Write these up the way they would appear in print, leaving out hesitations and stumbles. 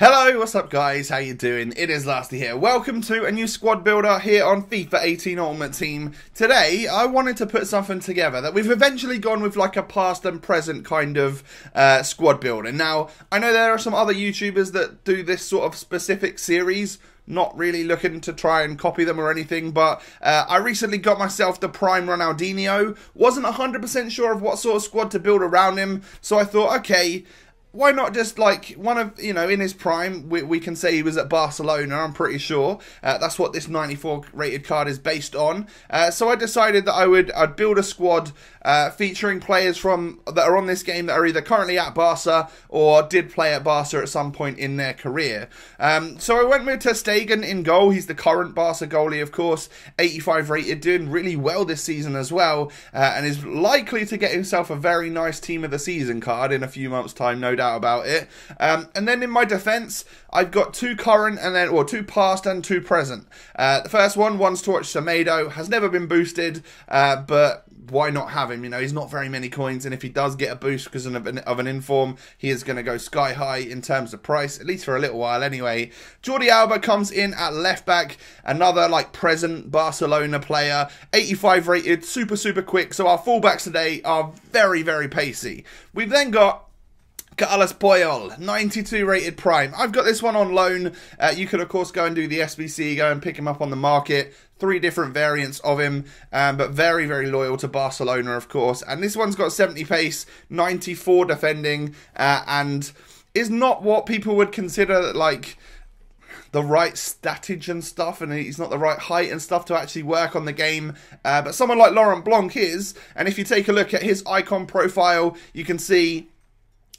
Hello, what's up guys, how you doing? It is Lasty here. Welcome to a new squad builder here on FIFA 18 Ultimate Team. Today, I wanted to put something together that we've eventually gone with like a past and present kind of squad builder. Now, I know there are some other YouTubers that do this sort of specific series. Not really looking to try and copy them or anything, but I recently got myself the Prime Ronaldinho. Wasn't 100% sure of what sort of squad to build around him, so I thought, okay, why not just like one of, you know, in his prime, we can say he was at Barcelona, I'm pretty sure. That's what this 94 rated card is based on. So I decided that I'd build a squad featuring players that are on this game that are either currently at Barca or did play at Barca at some point in their career. So I went with Ter Stegen in goal. He's the current Barca goalie, of course, 85 rated, doing really well this season as well, and is likely to get himself a very nice team of the season card in a few months' time, no doubt about it. And then in my defense, I've got two current or two past and two present. The first one's Torch Semedo, has never been boosted, but why not have him? You know, he's not very many coins, and if he does get a boost because of an inform, he is going to go sky high in terms of price, at least for a little while anyway. Jordi Alba comes in at left back, another like present Barcelona player, 85 rated, super quick, so our fullbacks today are very pacey. We've then got Carlos Puyol, 92 rated prime. I've got this one on loan. You could of course go and do the SBC, go and pick him up on the market. 3 different variants of him, but very loyal to Barcelona, of course. And this one's got 70 pace, 94 defending, and is not what people would consider like the right statage and stuff, and he's not the right height and stuff to actually work on the game, but someone like Laurent Blanc is. And if you take a look at his icon profile, you can see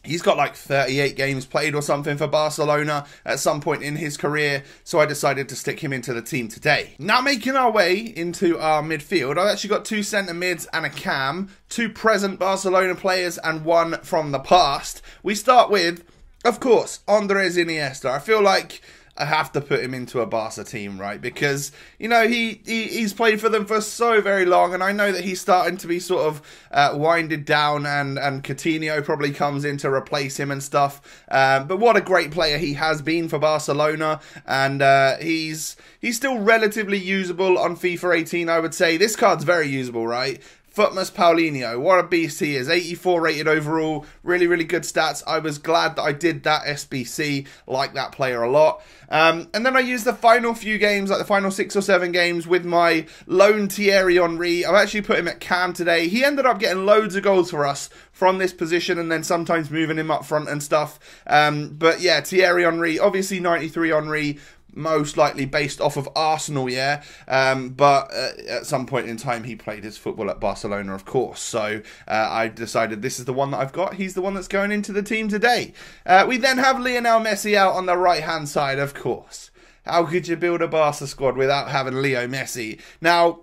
he's got like 38 games played or something for Barcelona at some point in his career, so I decided to stick him into the team today. Now making our way into our midfield, I've actually got 2 centre mids and a cam, 2 present Barcelona players and 1 from the past. We start with, of course, Andres Iniesta. I feel like I have to put him into a Barca team, right? Because, you know, he's played for them for so very long, and I know that he's starting to be sort of winded down, and Coutinho probably comes in to replace him and stuff. But what a great player he has been for Barcelona, and he's still relatively usable on FIFA 18, I would say. This card's very usable, right? FUTWIZ Paulinho, what a beast he is. 84 rated overall, really good stats. I was glad that I did that SBC, like that player a lot. And then I used the final few games, like the final 6 or 7 games, with my lone Thierry Henry. I've actually put him at cam today. He ended up getting loads of goals for us from this position, and then sometimes moving him up front and stuff. But yeah, Thierry Henry, obviously 93 Henry, most likely based off of Arsenal, yeah, but at some point in time he played his football at Barcelona, of course, so I decided this is the one that I've got. He's the one that's going into the team today. We then have Lionel Messi out on the right hand side, of course. How could you build a Barca squad without having Leo Messi? Now,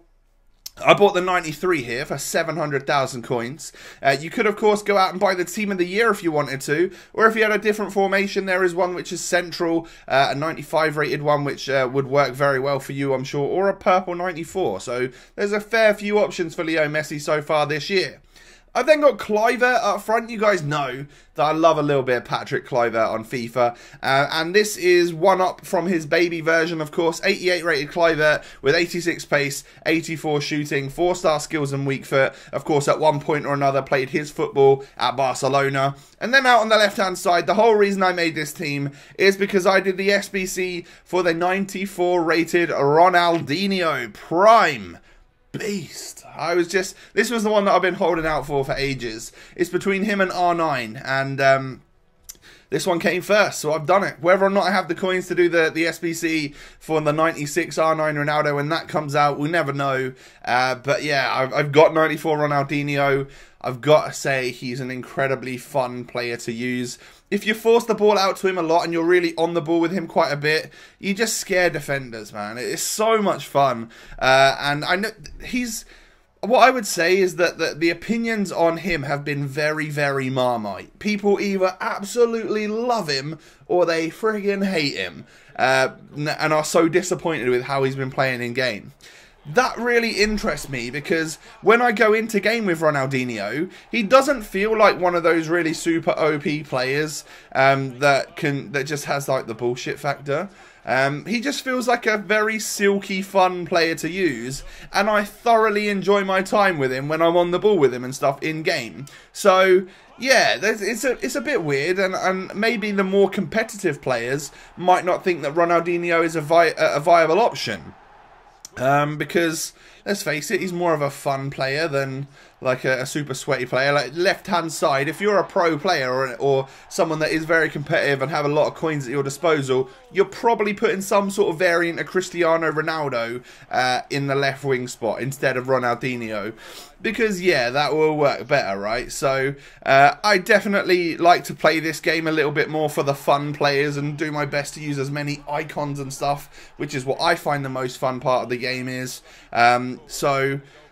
I bought the 93 here for 700,000 coins. You could, of course, go out and buy the Team of the Year if you wanted to. Or if you had a different formation, there is one which is central, a 95 rated one, which would work very well for you, I'm sure. Or a purple 94. So there's a fair few options for Leo Messi so far this year. I've then got Kluivert up front. You guys know that I love a little bit of Patrick Kluivert on FIFA. And this is one up from his baby version, of course. 88 rated Kluivert with 86 pace, 84 shooting, 4-star skills and weak foot. Of course, at one point or another, played his football at Barcelona. And then out on the left-hand side, the whole reason I made this team is because I did the SBC for the 94 rated Ronaldinho Prime. Beast. This was the one that I've been holding out for ages. It's between him and R9, and this one came first, so I've done it. Whether or not I have the coins to do the SBC for the 96 R9 Ronaldo when that comes out, we'll never know. But yeah, I've got 94 Ronaldinho. I've got to say, he's an incredibly fun player to use. If you force the ball out to him a lot and you're really on the ball with him quite a bit, you just scare defenders, man. It's so much fun. And I know what I would say is that the opinions on him have been very Marmite. People either absolutely love him or they friggin' hate him, and are so disappointed with how he's been playing in game. that really interests me, because when I go into game with Ronaldinho, he doesn't feel like one of those really super OP players that just has like the bullshit factor. He just feels like a very silky, fun player to use, and I thoroughly enjoy my time with him when I'm on the ball with him and stuff in game. So yeah, it's a bit weird, and maybe the more competitive players might not think that Ronaldinho is a viable option. Because let's face it, he's more of a fun player than like a super sweaty player. Like left hand side, if you're a pro player or someone that is very competitive and have a lot of coins at your disposal, you're probably putting some sort of variant of Cristiano Ronaldo in the left wing spot instead of Ronaldinho, because yeah, that will work better, right? So I definitely like to play this game a little bit more for the fun players and do my best to use as many icons and stuff, which is what I find the most fun part of the game is.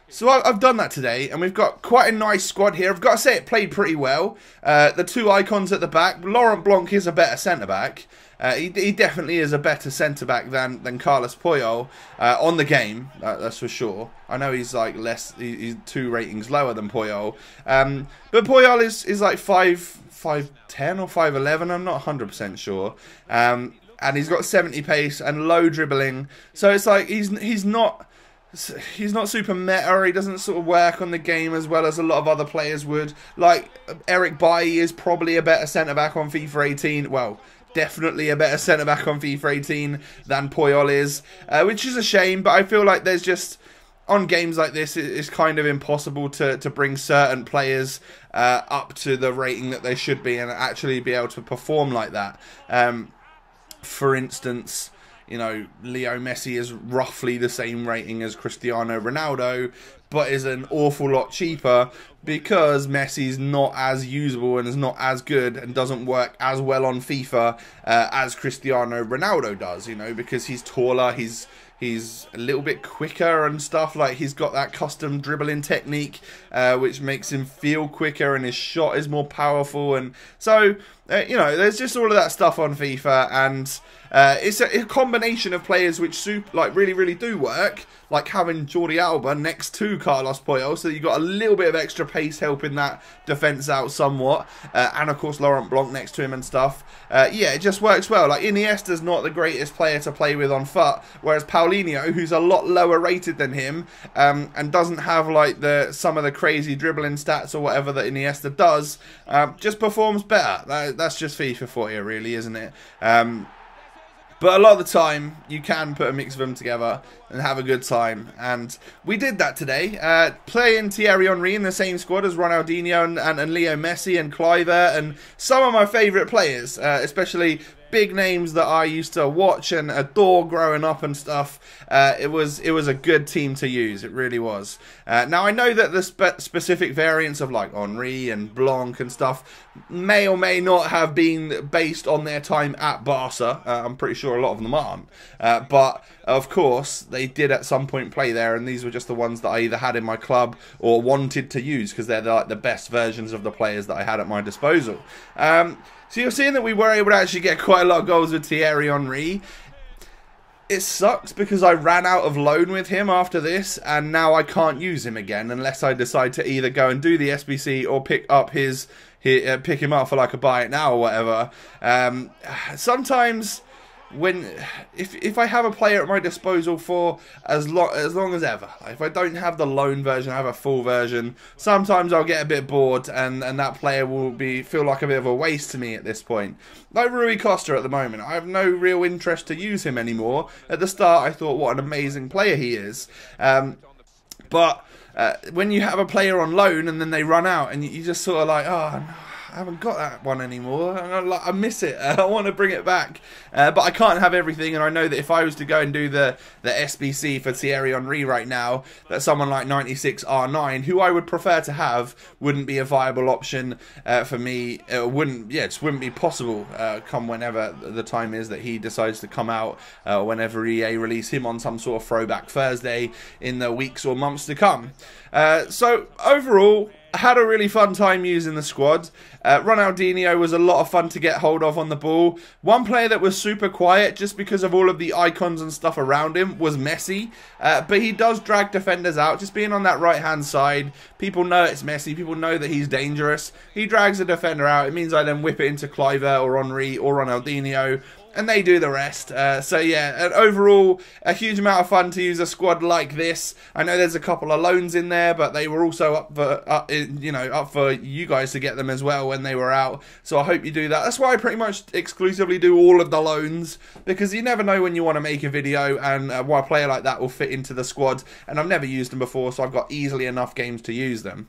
So I've done that today, and we've got quite a nice squad here. I've got to say, it played pretty well. The two icons at the back, Laurent Blanc is a better centre-back. He definitely is a better centre-back than Carlos Puyol on the game, that's for sure. I know he's like he's 2 ratings lower than Puyol. But Puyol is like 5'10" or 5'11", I'm not 100% sure. And he's got 70 pace and low dribbling. So it's like he's not super meta. He doesn't sort of work on the game as well as a lot of other players would. Like Eric Bailly is probably a better centre-back on FIFA 18. Well, definitely a better centre-back on FIFA 18 than Puyol is, which is a shame, but I feel like there's just, on games like this, it's kind of impossible to bring certain players up to the rating that they should be and actually be able to perform like that. For instance, you know, Leo Messi is roughly the same rating as Cristiano Ronaldo, but is an awful lot cheaper because Messi's not as usable and is not as good and doesn't work as well on FIFA as Cristiano Ronaldo does, you know, because he's taller, he's a little bit quicker and stuff. Like, he's got that custom dribbling technique, which makes him feel quicker, and his shot is more powerful. And so, you know, there's just all of that stuff on FIFA, and it's a combination of players which really, really do work, like having Jordi Alba next to Carlos Puyol, so you've got a little bit of extra pace helping that defence out somewhat, and of course Laurent Blanc next to him and stuff. Yeah, it just works well. Like, Iniesta's not the greatest player to play with on FUT, whereas Paulinho, who's a lot lower rated than him, and doesn't have like some of the crazy dribbling stats or whatever that Iniesta does, just performs better. That's just FIFA for you, really, isn't it? But a lot of the time, you can put a mix of them together and have a good time. And we did that today. Playing Thierry Henry in the same squad as Ronaldinho and Leo Messi and Kluivert and some of my favourite players, especially big names that I used to watch and adore growing up and stuff. It was a good team to use. It really was. Now, I know that the specific variants of like Henry and Blanc and stuff may or may not have been based on their time at Barca. I'm pretty sure a lot of them aren't. But of course, they did at some point play there, and these were just the ones that I either had in my club or wanted to use because they're like the best versions of the players that I had at my disposal. So you're seeing that we were able to actually get quite a lot of goals with Thierry Henry. It sucks because I ran out of loan with him after this, and now I can't use him again unless I decide to either go and do the SBC or pick him up for like a buy it now or whatever. Sometimes if I have a player at my disposal for as long as ever, like if I don't have the loan version, I have a full version, sometimes I'll get a bit bored and that player will feel like a bit of a waste to me at this point. Like Rui Costa at the moment, I have no real interest to use him anymore. At the start I thought what an amazing player he is, but when you have a player on loan and then they run out and you just sort of like, oh no, I haven't got that one anymore. I miss it. I want to bring it back. But I can't have everything, and I know that if I was to go and do the SBC for Thierry Henry right now, that someone like 96 R9, who I would prefer to have, wouldn't be a viable option for me. It just wouldn't be possible come whenever the time is that he decides to come out, whenever EA release him on some sort of throwback Thursday in the weeks or months to come. So overall, had a really fun time using the squad. Ronaldinho was a lot of fun to get hold of on the ball. One player that was super quiet just because of all of the icons and stuff around him was Messi. But he does drag defenders out. Just being on that right-hand side, people know it's Messi. People know that he's dangerous. He drags a defender out. It means I then whip it into Kluivert or Henry or Ronaldinho, and they do the rest. So yeah, and overall, a huge amount of fun to use a squad like this. I know there's a couple of loans in there, but they were also up for you guys to get them as well when they were out. So I hope you do that. That's why I pretty much exclusively do all of the loans, because you never know when you want to make a video and why a player like that will fit into the squad. And I've never used them before, so I've got easily enough games to use them.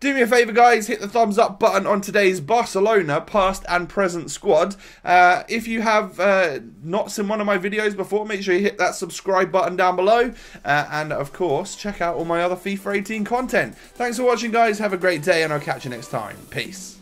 Do me a favour, guys, hit the thumbs up button on today's Barcelona past and present squad. If you have not seen one of my videos before, make sure you hit that subscribe button down below. And, of course, check out all my other FIFA 18 content. Thanks for watching, guys. Have a great day, and I'll catch you next time. Peace.